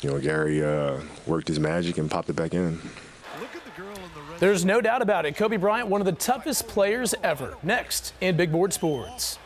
Gary worked his magic and popped it back in. There's no doubt about it. Kobe Bryant, one of the toughest players ever. Next in Big Board Sports.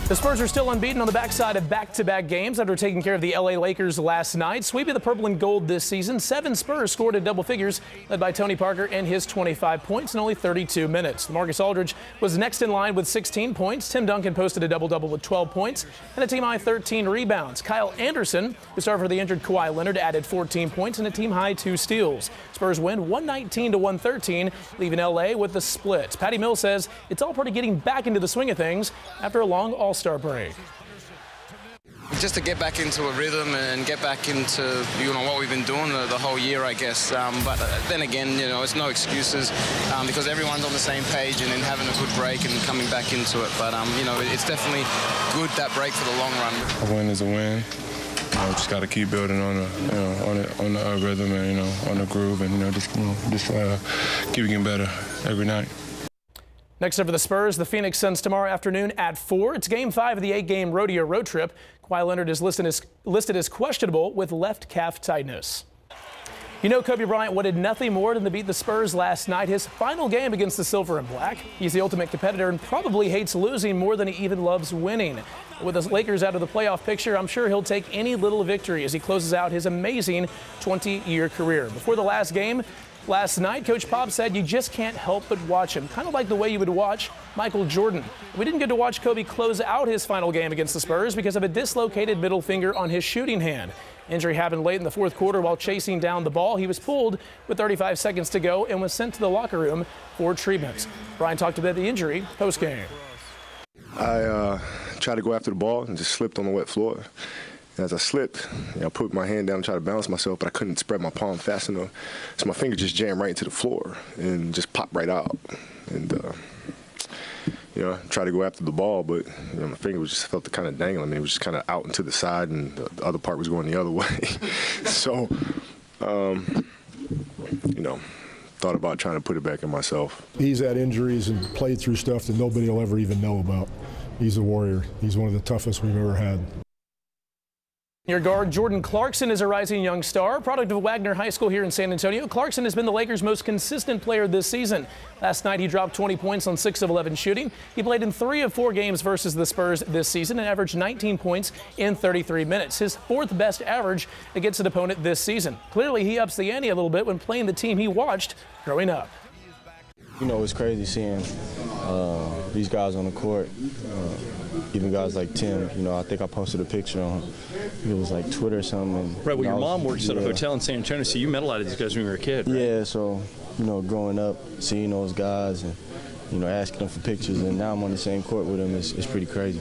The Spurs are still unbeaten on the backside of back-to-back games after taking care of the LA Lakers last night. Sweeping the purple and gold this season, 7 Spurs scored in double figures, led by Tony Parker and his 25 points in only 32 minutes. Marcus Aldridge was next in line with 16 points. Tim Duncan posted a double-double with 12 points and a team-high 13 rebounds. Kyle Anderson, who started for the injured Kawhi Leonard, added 14 points and a team-high 2 steals. Spurs win 119-113, leaving LA with the split. Patty Mills says it's all part of getting back into the swing of things after a long All-Star break. Just to get back into a rhythm and get back into what we've been doing the whole year, I guess. But then again, it's no excuses because everyone's on the same page and then having a good break and coming back into it. But it's definitely good, that break, for the long run. A win is a win. Just got to keep building on the rhythm and on the groove and just keep getting better every night. Next up for the Spurs, the Phoenix Suns tomorrow afternoon at 4. It's Game 5 of the 8-game rodeo road trip. Kawhi Leonard is listed as questionable with left calf tightness. Kobe Bryant wanted nothing more than to beat the Spurs last night, his final game against the Silver and Black. He's the ultimate competitor and probably hates losing more than he even loves winning. With the Lakers out of the playoff picture, I'm sure he'll take any little victory as he closes out his amazing 20-year career. Before the last game last night, Coach Pop said you just can't help but watch him, kind of like the way you would watch Michael Jordan. We didn't get to watch Kobe close out his final game against the Spurs because of a dislocated middle finger on his shooting hand. Injury happened late in the fourth quarter while chasing down the ball. He was pulled with 35 seconds to go and was sent to the locker room for treatment. Brian talked about the injury post-game. I tried to go after the ball and just slipped on the wet floor. And as I slipped, I put my hand down and tried to balance myself, but I couldn't spread my palm fast enough. So my finger just jammed right into the floor and just popped right out. And, I tried to go after the ball, but my finger just felt kind of dangling. It was just kind of out and to the side, and the other part was going the other way. So, thought about trying to put it back in myself. He's had injuries and played through stuff that nobody will ever even know about. He's a warrior. He's one of the toughest we've ever had. Your guard Jordan Clarkson is a rising young star, product of Wagner High School here in San Antonio. Clarkson has been the Lakers' most consistent player this season. Last night he dropped 20 points on 6 of 11 shooting. He played in 3 of 4 games versus the Spurs this season and averaged 19 points in 33 minutes, his 4th best average against an opponent this season. Clearly he ups the ante a little bit when playing the team he watched growing up. It's crazy seeing these guys on the court, even guys like Tim. I think I posted a picture on, it was like Twitter or something. Right, well, your mom works at a hotel in San Antonio, so you met a lot of these guys when you were a kid, right? Yeah, so, growing up, seeing those guys and, asking them for pictures, and now I'm on the same court with them, it's pretty crazy.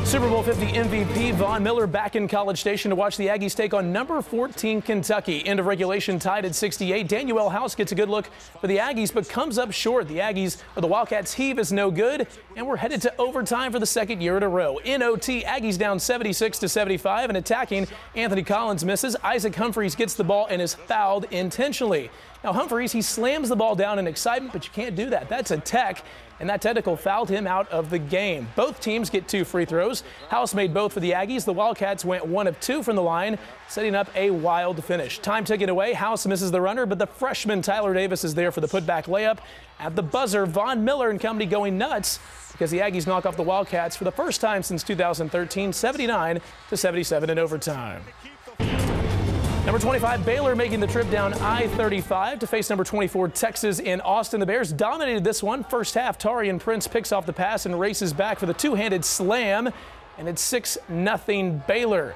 Super Bowl 50 MVP Von Miller back in College Station to watch the Aggies take on number 14 Kentucky. End of regulation tied at 68. Daniel House gets a good look for the Aggies but comes up short. The Wildcats heave is no good, and we're headed to overtime for the 2nd year in a row. In OT, Aggies down 76-75, and attacking Anthony Collins misses. Isaac Humphries gets the ball and is fouled intentionally. Now Humphries, he slams the ball down in excitement, but you can't do that. That's a tech, and that technical fouled him out of the game. Both teams get 2 free throws. House made both for the Aggies. The Wildcats went 1 of 2 from the line, setting up a wild finish. Time ticking away. House misses the runner, but the freshman Tyler Davis is there for the putback layup. At the buzzer, Von Miller and company going nuts because the Aggies knock off the Wildcats for the first time since 2013, 79-77 in overtime. Number 25, Baylor making the trip down I-35 to face number 24, Texas in Austin. The Bears dominated this one. First half, Taurean Prince picks off the pass and races back for the two-handed slam, and it's 6-0 Baylor.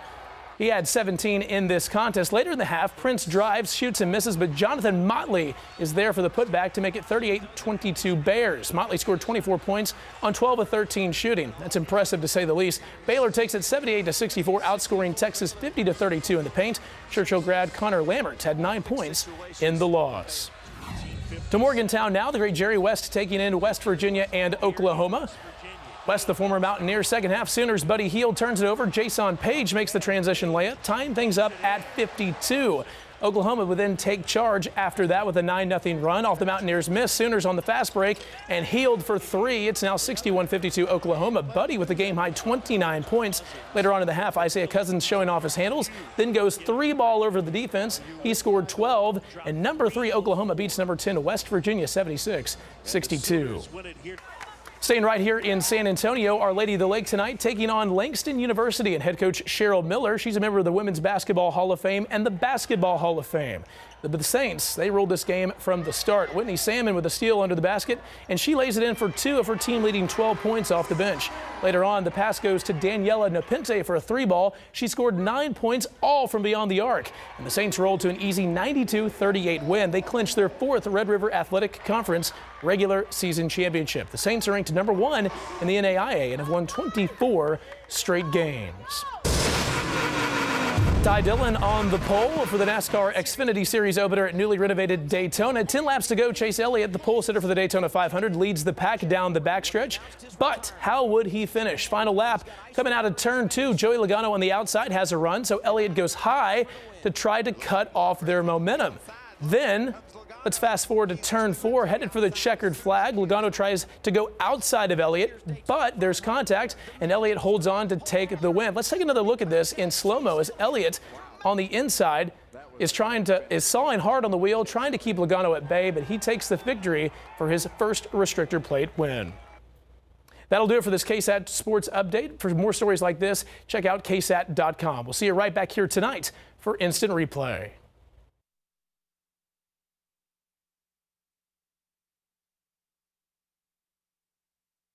He had 17 in this contest. Later in the half, Prince drives, shoots and misses, but Jonathan Motley is there for the putback to make it 38-22 Bears. Motley scored 24 points on 12 of 13 shooting. That's impressive to say the least. Baylor takes it 78-64, outscoring Texas 50-32 in the paint. Churchill grad Connor Lambert had 9 points in the loss. To Morgantown now, the great Jerry West taking in West Virginia and Oklahoma. West, the former Mountaineer. Second half, Sooners' Buddy Hield turns it over. Jason Page makes the transition layup, tying things up at 52. Oklahoma would then take charge after that with a 9-0 run off the Mountaineers' miss. Sooners on the fast break and healed for 3. It's now 61-52 Oklahoma. Buddy with the game-high 29 points. Later on in the half, Isaiah Cousins showing off his handles, then goes 3-ball over the defense. He scored 12, and number 3 Oklahoma beats number 10 West Virginia 76-62. Staying right here in San Antonio, Our Lady of the Lake tonight taking on Langston University and head coach Cheryl Miller. She's a member of the Women's Basketball Hall of Fame and the Basketball Hall of Fame. But the Saints, they ruled this game from the start. Whitney Salmon with a steal under the basket, and she lays it in for 2 of her team leading 12 points off the bench. Later on, the pass goes to Daniela Nepente for a 3-ball. She scored 9 points, all from beyond the arc. And the Saints rolled to an easy 92-38 win. They clinched their 4th Red River Athletic Conference regular season championship. The Saints are ranked number 1 in the NAIA and have won 24 straight games. Ty Dillon on the pole for the NASCAR Xfinity Series opener at newly renovated Daytona. 10 laps to go. Chase Elliott, the pole sitter for the Daytona 500, leads the pack down the backstretch. But how would he finish? Final lap coming out of turn 2. Joey Logano on the outside has a run, so Elliott goes high to try to cut off their momentum. Then let's fast forward to turn 4, headed for the checkered flag. Logano tries to go outside of Elliott, but there's contact, and Elliott holds on to take the win. Let's take another look at this in slow-mo as Elliott on the inside is sawing hard on the wheel, trying to keep Logano at bay, but he takes the victory for his first restrictor plate win. That'll do it for this KSAT Sports Update. For more stories like this, check out KSAT.com. We'll see you right back here tonight for Instant Replay.